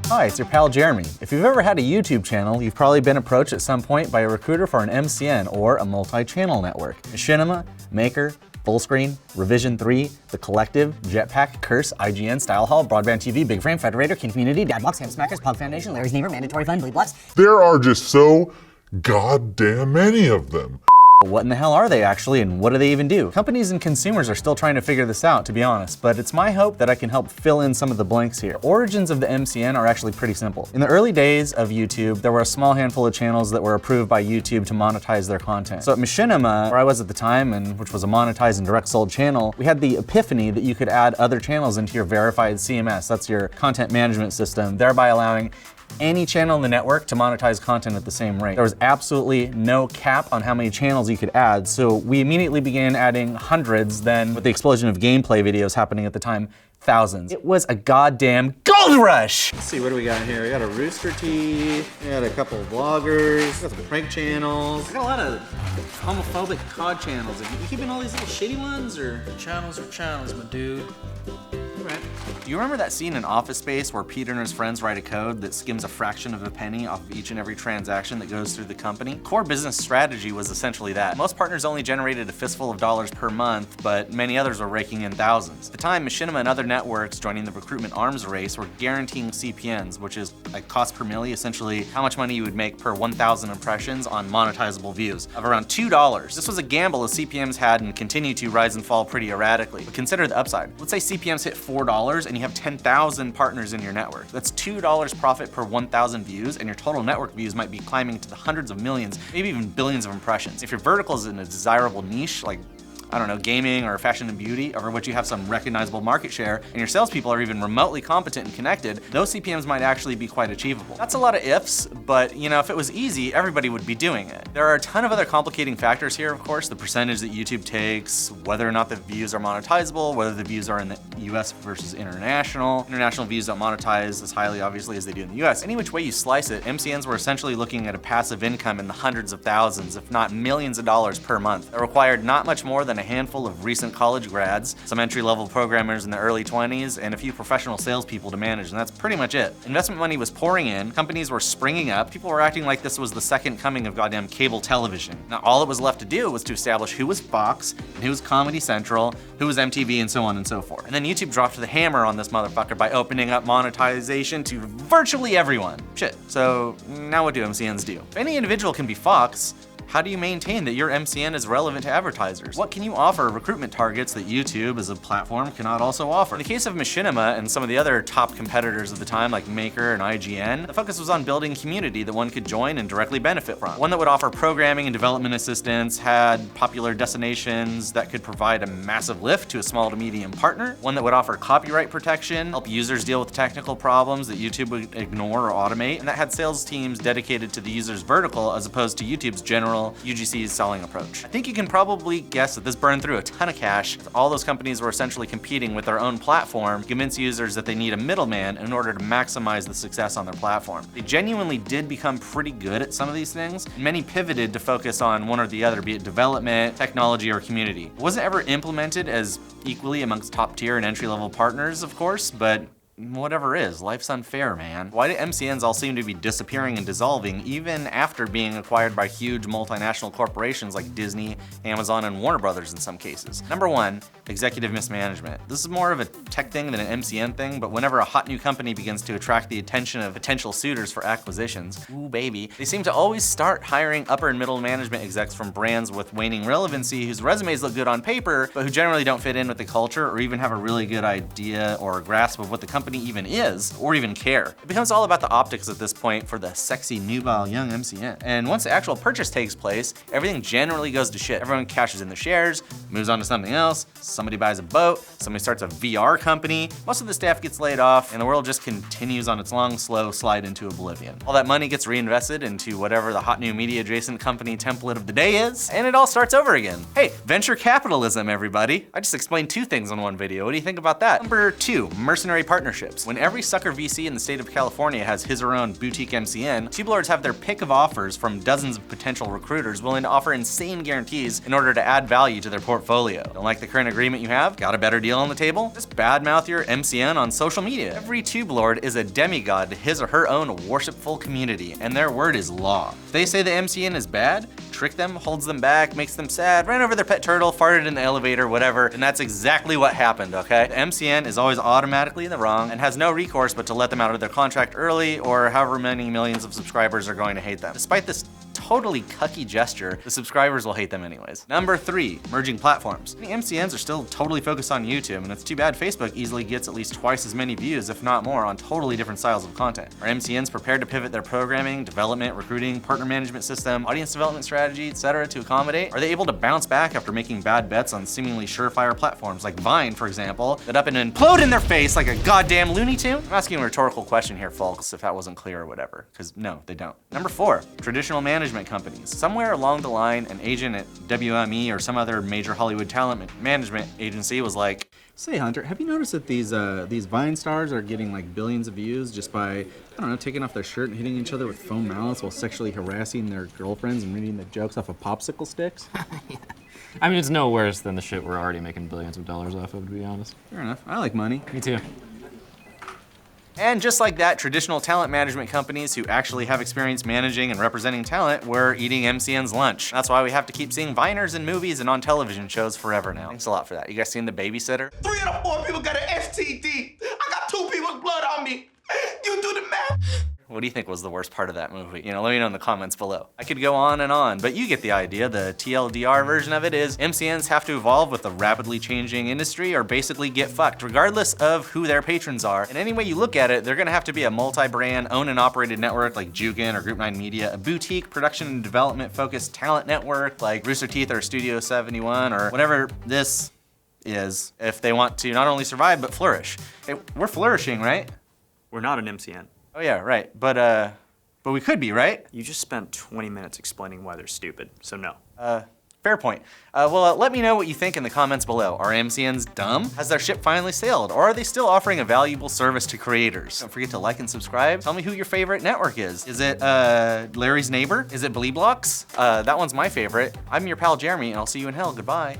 Hi, it's your pal Jeremy. If you've ever had a YouTube channel, you've probably been approached at some point by a recruiter for an MCN or a multi-channel network. Machinima, Maker, Fullscreen, Revision 3, The Collective, Jetpack, Curse, IGN, Style Hall, Broadband TV, Big Frame, Federator, King Community, Dadbox, Ham Smackers, Pug Foundation, Larry's Neighbor, Mandatory Fun, Bleep Bluffs. There are just so goddamn many of them. What in the hell are they actually, and what do they even do? Companies and consumers are still trying to figure this out, to be honest, but it's my hope that I can help fill in some of the blanks here. Origins of the MCN are actually pretty simple. In the early days of YouTube, there were a small handful of channels that were approved by YouTube to monetize their content. So at Machinima, where I was at the time, and which was a monetized and direct sold channel, we had the epiphany that you could add other channels into your verified CMS. That's your content management system, thereby allowing any channel in the network to monetize content at the same rate. There was absolutely no cap on how many channels you could add, so we immediately began adding hundreds, then with the explosion of gameplay videos happening at the time, thousands. It was a goddamn gold rush! Let's see, what do we got here? We got a Rooster Teeth, we got a couple of vloggers, we got some prank channels. I got a lot of homophobic COD channels. Are you keeping all these little shitty ones, or? Channels are channels, my dude. Right. Do you remember that scene in Office Space where Peter and his friends write a code that skims a fraction of a penny off of each and every transaction that goes through the company? Core business strategy was essentially that. Most partners only generated a fistful of dollars per month, but many others were raking in thousands. At the time, Machinima and other networks joining the recruitment arms race were guaranteeing CPNs, which is a cost per milli, essentially how much money you would make per 1,000 impressions on monetizable views, of around $2. This was a gamble as CPMs had and continue to rise and fall pretty erratically. But consider the upside. Let's say CPMs hit $4 and you have 10,000 partners in your network. That's $2 profit per 1,000 views, and your total network views might be climbing to the hundreds of millions, maybe even billions of impressions. If your vertical is in a desirable niche, like I don't know, gaming or fashion and beauty, over which you have some recognizable market share, and your salespeople are even remotely competent and connected, those CPMs might actually be quite achievable. That's a lot of ifs, but you know, if it was easy, everybody would be doing it. There are a ton of other complicating factors here, of course, the percentage that YouTube takes, whether or not the views are monetizable, whether the views are in the US versus international. International views don't monetize as highly, obviously, as they do in the US. Any which way you slice it, MCNs were essentially looking at a passive income in the hundreds of thousands, if not millions of dollars per month. That required not much more than a handful of recent college grads, some entry-level programmers in the early 20s, and a few professional salespeople to manage, and that's pretty much it. Investment money was pouring in, companies were springing up, people were acting like this was the second coming of goddamn cable television. Now all it was left to do was to establish who was Fox, and who was Comedy Central, who was MTV, and so on and so forth. And then YouTube dropped the hammer on this motherfucker by opening up monetization to virtually everyone. Shit, so now what do MCNs do? If any individual can be Fox, how do you maintain that your MCN is relevant to advertisers? What can you offer recruitment targets that YouTube as a platform cannot also offer? In the case of Machinima and some of the other top competitors of the time like Maker and IGN, the focus was on building a community that one could join and directly benefit from. One that would offer programming and development assistance, had popular destinations that could provide a massive lift to a small to medium partner, one that would offer copyright protection, help users deal with technical problems that YouTube would ignore or automate, and that had sales teams dedicated to the user's vertical as opposed to YouTube's general UGC's selling approach. I think you can probably guess that this burned through a ton of cash. All those companies were essentially competing with their own platform to convince users that they need a middleman in order to maximize the success on their platform. They genuinely did become pretty good at some of these things, and many pivoted to focus on one or the other, be it development, technology, or community. It wasn't ever implemented as equally amongst top tier and entry-level partners, of course, but whatever is, life's unfair, man. Why do MCNs all seem to be disappearing and dissolving even after being acquired by huge multinational corporations like Disney, Amazon, and Warner Brothers in some cases? Number one, executive mismanagement. This is more of a tech thing than an MCN thing, but whenever a hot new company begins to attract the attention of potential suitors for acquisitions, ooh baby, they seem to always start hiring upper and middle management execs from brands with waning relevancy whose resumes look good on paper, but who generally don't fit in with the culture or even have a really good idea or grasp of what the company even is, or even care. It becomes all about the optics at this point for the sexy, nubile young MCN. And once the actual purchase takes place, everything generally goes to shit. Everyone cashes in the shares, moves on to something else, somebody buys a boat, somebody starts a VR company, most of the staff gets laid off, and the world just continues on its long, slow slide into oblivion. All that money gets reinvested into whatever the hot new media adjacent company template of the day is, and it all starts over again. Hey, venture capitalism, everybody. I just explained two things in one video. What do you think about that? Number two, mercenary partnerships. When every sucker VC in the state of California has his or her own boutique MCN, tube lords have their pick of offers from dozens of potential recruiters willing to offer insane guarantees in order to add value to their portfolio. Don't like the current agreement agreement you have? Got a better deal on the table? Just badmouth your MCN on social media. Every tube lord is a demigod to his or her own worshipful community, and their word is law. If they say the MCN is bad, trick them, holds them back, makes them sad, ran over their pet turtle, farted in the elevator, whatever, and that's exactly what happened, okay? The MCN is always automatically in the wrong and has no recourse but to let them out of their contract early, or however many millions of subscribers are going to hate them. Despite this totally cucky gesture, the subscribers will hate them anyways. Number 3, merging platforms. The MCNs are still totally focused on YouTube, and it's too bad Facebook easily gets at least twice as many views, if not more, on totally different styles of content. Are MCNs prepared to pivot their programming, development, recruiting, partner management system, audience development strategy, etc. to accommodate? Are they able to bounce back after making bad bets on seemingly surefire platforms like Vine, for example, that up and implode in their face like a goddamn Looney Tune? I'm asking a rhetorical question here, folks, if that wasn't clear or whatever, because no, they don't. Number 4, traditional management companies. Somewhere along the line, an agent at WME or some other major Hollywood talent management agency was like, Say, Hunter, have you noticed that these Vine stars are getting like billions of views just by, I don't know, taking off their shirt and hitting each other with foam mallets while sexually harassing their girlfriends and reading the jokes off of popsicle sticks? Yeah. I mean, it's no worse than the shit we're already making billions of dollars off of, to be honest. Fair enough. I like money. Me too. and just like that, traditional talent management companies who actually have experience managing and representing talent were eating MCN's lunch. That's why we have to keep seeing Viners in movies and on television shows forever now. Thanks a lot for that. You guys seen The Babysitter? 3 out of 4 people got an STD. I got 2 people's blood on me. You do the math. What do you think was the worst part of that movie? You know, let me know in the comments below. I could go on, but you get the idea. The TLDR version of it is MCNs have to evolve with the rapidly changing industry or basically get fucked, regardless of who their patrons are. And any way you look at it, they're gonna have to be a multi-brand, owned and operated network like Jukin or Group 9 Media, a boutique production and development focused talent network like Rooster Teeth or Studio 71 or whatever this is, if they want to not only survive, but flourish. Hey, we're flourishing, right? We're not an MCN. Oh yeah, right. But we could be, right? You just spent 20 minutes explaining why they're stupid, so no. Fair point. Well, let me know what you think in the comments below. Are MCNs dumb? Has their ship finally sailed? Or are they still offering a valuable service to creators? Don't forget to like and subscribe. Tell me who your favorite network is. Is it Larry's Neighbor? Is it Bleeblocks? That one's my favorite. I'm your pal Jeremy, and I'll see you in hell. Goodbye.